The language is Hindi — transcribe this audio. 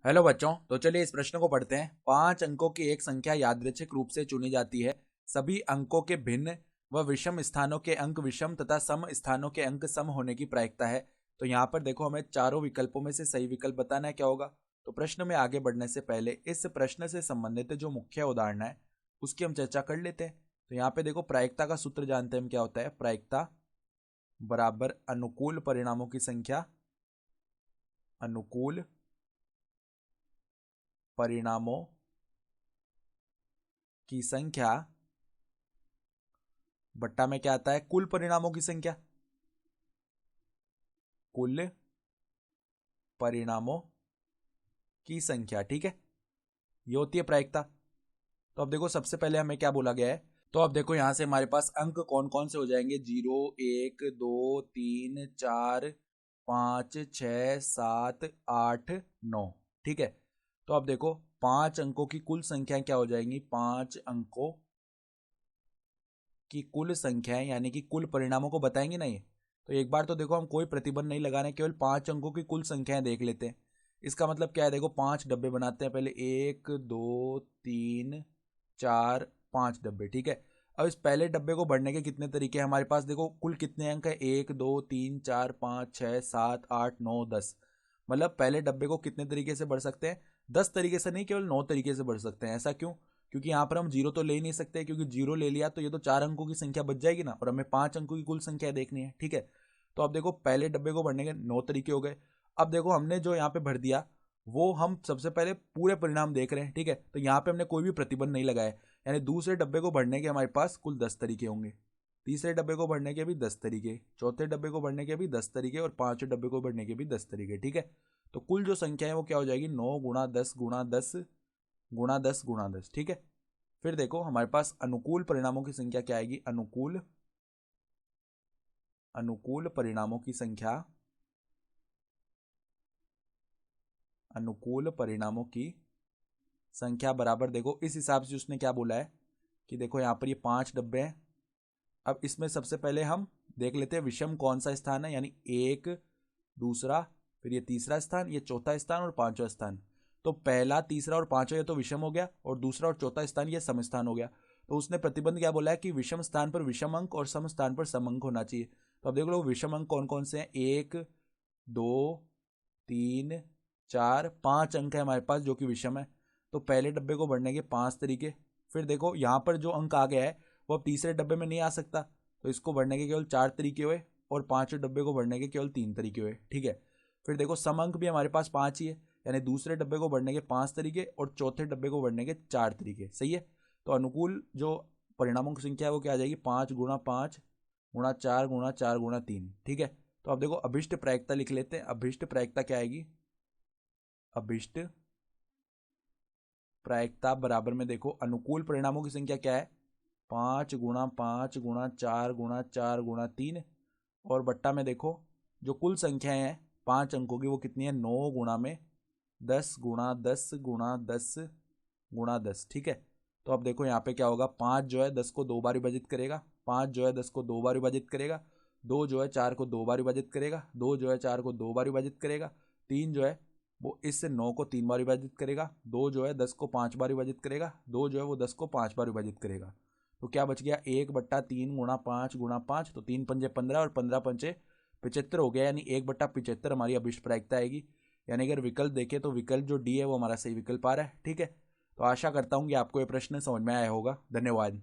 हेलो बच्चों, तो चलिए इस प्रश्न को पढ़ते हैं। 5 अंकों की एक संख्या यादृच्छिक रूप से चुनी जाती है। सभी अंकों के भिन्न व विषम स्थानों के अंक विषम तथा सम स्थानों के अंक सम होने की प्रायिकता है। तो यहाँ पर देखो, हमें चारों विकल्पों में से सही विकल्प बताना है। क्या होगा? तो प्रश्न में आगे बढ़ने से पहले इस प्रश्न से संबंधित जो मुख्य उदाहरण है उसकी हम चर्चा कर लेते हैं। तो यहाँ पे देखो, प्रायिकता का सूत्र जानते हैं हम क्या होता है। प्रायिकता बराबर अनुकूल परिणामों की संख्या, अनुकूल परिणामों की संख्या बट्टा में क्या आता है, कुल परिणामों की संख्या। कुल परिणामों की संख्या, ठीक है, ये होती है प्रायिकता। तो अब देखो, सबसे पहले हमें क्या बोला गया है। तो अब देखो, यहां से हमारे पास अंक कौन कौन से हो जाएंगे। 0, 1, 2, 3, 4, 5, 6, 7, 8, 9। ठीक है। तो अब देखो, 5 अंकों की कुल संख्या क्या हो जाएंगी। 5 अंकों की कुल संख्याएं यानी कि कुल परिणामों को बताएंगे ना ये। तो एक बार तो देखो, हम कोई प्रतिबंध नहीं लगा रहे, केवल 5 अंकों की कुल संख्याएं देख लेते हैं। इसका मतलब क्या है, देखो 5 डब्बे बनाते हैं पहले। 1, 2, 3, 4, 5 डब्बे, ठीक है। अब इस पहले डब्बे को भरने के कितने तरीके हैं हमारे पास। देखो कुल कितने अंक है, 1, 2, 3, 4, 5, 6, 7, 8, 9, 10। मतलब पहले डब्बे को कितने तरीके से भर सकते हैं, 10 तरीके से नहीं, केवल 9 तरीके से भर सकते हैं। ऐसा क्यों? क्योंकि यहाँ पर हम जीरो तो ले ही नहीं सकते, क्योंकि जीरो ले लिया तो ये तो 4 अंकों की संख्या बच जाएगी ना, और हमें 5 अंकों की कुल संख्या देखनी है, ठीक है। तो अब देखो, पहले डब्बे को भरने के 9 तरीके हो गए। अब देखो, हमने जो यहाँ पे भर दिया वो हम सबसे पहले पूरे परिणाम देख रहे हैं, ठीक है। तो यहाँ पे हमने कोई भी प्रतिबंध नहीं लगाया, यानी दूसरे डब्बे को भरने के हमारे पास कुल 10 तरीके होंगे। तीसरे डब्बे को भरने के भी 10 तरीके, चौथे डब्बे को भरने के भी 10 तरीके, और पांचवें डब्बे को भरने के भी 10 तरीके, ठीक है। तो कुल जो संख्या है वो क्या हो जाएगी, 9 × 10 × 10 × 10 × 10, ठीक है। फिर देखो, हमारे पास अनुकूल परिणामों की संख्या क्या आएगी। अनुकूल अनुकूल परिणामों की संख्या, अनुकूल परिणामों की संख्या बराबर, देखो इस हिसाब से उसने क्या बोला है कि देखो यहाँ पर ये 5 डब्बे हैं। अब इसमें सबसे पहले हम देख लेते हैं विषम कौन सा स्थान है, यानी एक, दूसरा, फिर ये तीसरा स्थान, ये चौथा स्थान और पांचवा स्थान। तो पहला, तीसरा और पांचवा ये तो विषम हो गया, और दूसरा और चौथा स्थान ये सम स्थान हो गया। तो उसने प्रतिबंध क्या बोला है कि विषम स्थान पर विषम अंक और सम स्थान पर सम अंक होना चाहिए। तो अब देख लो, विषम अंक कौन कौन से हैं। 1, 2, 3, 4, 5 अंक है हमारे पास जो कि विषम है। तो पहले डब्बे को भरने के 5 तरीके। फिर देखो, यहाँ पर जो अंक आ गया है वो अब तीसरे डब्बे में नहीं आ सकता, तो इसको भरने के केवल 4 तरीके हुए, और पांचवें डब्बे को भरने के केवल 3 तरीके हुए, ठीक है। फिर देखो, सम अंक भी हमारे पास 5 ही है, यानी दूसरे डब्बे को भरने के 5 तरीके और चौथे डब्बे को भरने के 4 तरीके, सही है। तो अनुकूल जो परिणामों की संख्या है वो क्या आ जाएगी, 5 × 5 × 4 × 4 × 3, ठीक है। तो अब देखो, अभिष्ट प्रायिकता लिख लेते हैं। अभिष्ट प्रायिकता क्या आएगी, अभिष्ट प्रायिकता बराबर में देखो, अनुकूल परिणामों की संख्या क्या है, 5 × 5 × 4 × 4 × 3, और बट्टा में देखो जो कुल संख्याएं हैं 5 अंकों की वो कितनी है, 9 × 10 × 10 × 10 × 10, ठीक है। तो अब देखो यहाँ पे क्या होगा, 5 जो है 10 को 2 बार विभाजित करेगा, 5 जो है 10 को 2 बार विभाजित करेगा, 2 जो है 4 को 2 बार विभाजित करेगा, 2 जो है 4 को 2 बार विभाजित करेगा, 3 जो है वो इससे 9 को 3 बार विभाजित करेगा, 2 जो है 10 को 5 बार विभाजित करेगा, 2 जो है वो 10 को 5 बार विभाजित करेगा। तो क्या बच गया, 1/3 × 5 × 5, तो 3 पंजे 15 और 15 पंचे 75 हो गया, यानी 1/75 हमारी अभिष्ट प्रायिकता आएगी। यानी अगर विकल्प देखें तो विकल्प जो डी है वो हमारा सही विकल्प आ रहा है, ठीक है। तो आशा करता हूँ कि आपको ये प्रश्न समझ में आया होगा। धन्यवाद।